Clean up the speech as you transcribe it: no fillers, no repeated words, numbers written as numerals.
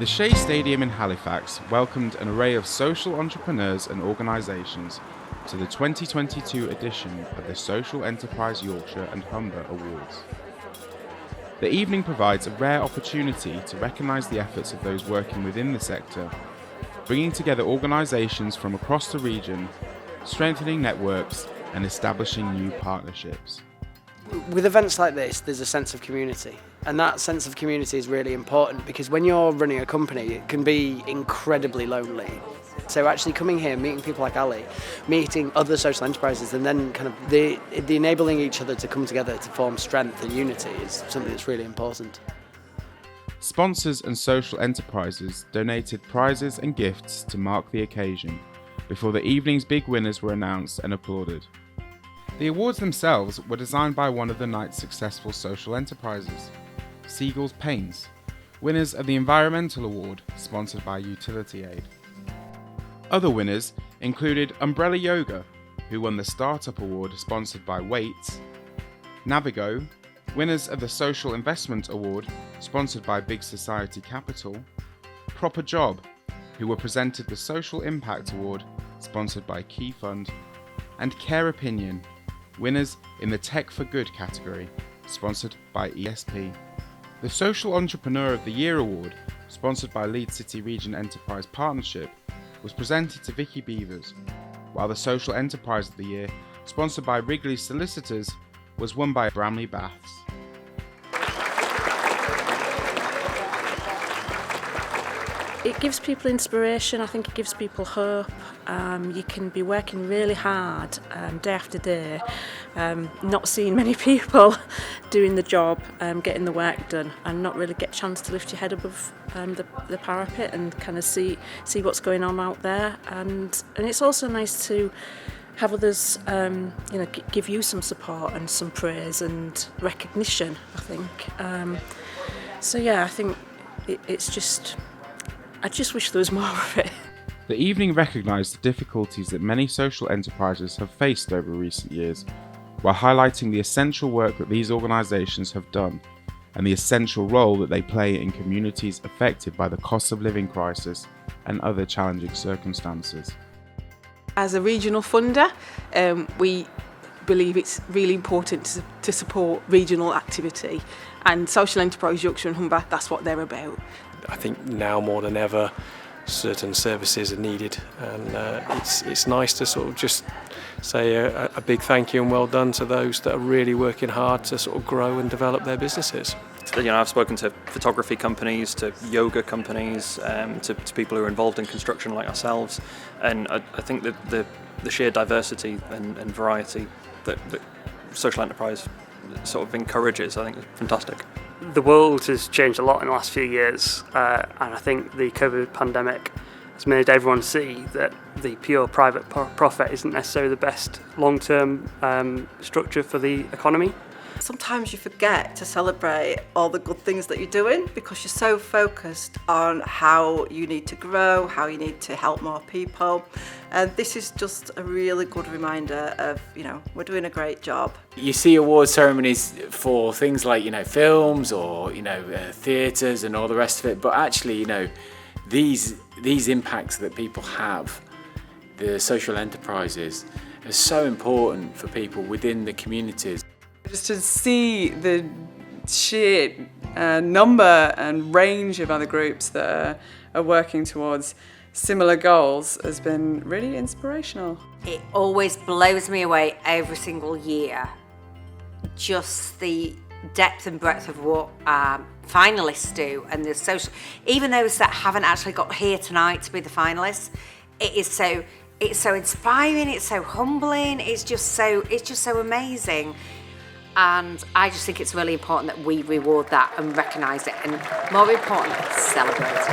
The Shay Stadium in Halifax welcomed an array of social entrepreneurs and organisations to the 2022 edition of the Social Enterprise Yorkshire and Humber Awards. The evening provides a rare opportunity to recognise the efforts of those working within the sector, bringing together organisations from across the region, strengthening networks and establishing new partnerships. With events like this, there's a sense of community, and that sense of community is really important because when you're running a company, it can be incredibly lonely. So actually coming here, meeting people like Ali, meeting other social enterprises, and then kind of the enabling each other to come together to form strength and unity is something that's really important. Sponsors and social enterprises donated prizes and gifts to mark the occasion before the evening's big winners were announced and applauded. The awards themselves were designed by one of the night's successful social enterprises, Seagulls Paints, winners of the Environmental Award, sponsored by Utility Aid. Other winners included Umbrella Yoga, who won the Startup Award sponsored by Weights, Navigo, winners of the Social Investment Award sponsored by Big Society Capital, Proper Job, who were presented the Social Impact Award sponsored by Key Fund, and Care Opinion, winners in the Tech for Good category, sponsored by ESP. The Social Entrepreneur of the Year Award, sponsored by Leeds City Region Enterprise Partnership, was presented to Vicki Beevers, while the Social Enterprise of the Year, sponsored by Wrigley Solicitors, was won by Bramley Baths. It gives people inspiration. I think it gives people hope. You can be working really hard day after day, not seeing many people doing the job, getting the work done, and not really get a chance to lift your head above the parapet and kind of see what's going on out there. And it's also nice to have others, give you some support and some praise and recognition, I think. I think it's just... I just wish there was more of it. The evening recognised the difficulties that many social enterprises have faced over recent years, while highlighting the essential work that these organisations have done and the essential role that they play in communities affected by the cost of living crisis and other challenging circumstances. As a regional funder, we believe it's really important to support regional activity, and Social Enterprise Yorkshire and Humber, that's what they're about. I think now more than ever certain services are needed, and it's nice to sort of just say a big thank you and well done to those that are really working hard to sort of grow and develop their businesses. I've spoken to photography companies, to yoga companies, to people who are involved in construction like ourselves, and I think that the sheer diversity and variety that social enterprise sort of encourages, I think is fantastic. The world has changed a lot in the last few years, and I think the COVID pandemic has made everyone see that the pure private profit isn't necessarily the best long-term structure for the economy. Sometimes you forget to celebrate all the good things that you're doing because you're so focused on how you need to grow, how you need to help more people. And this is just a really good reminder of, we're doing a great job. You see award ceremonies for things like, films or, theatres and all the rest of it. But actually, these impacts that people have, the social enterprises, are so important for people within the communities. Just to see the sheer number and range of other groups that are working towards similar goals has been really inspirational. It always blows me away every single year, just the depth and breadth of what finalists do, and the social, even those that haven't actually got here tonight to be the finalists. It's so inspiring, it's so humbling, it's just so amazing. And I just think it's really important that we reward that and recognise it, and more importantly, celebrate it.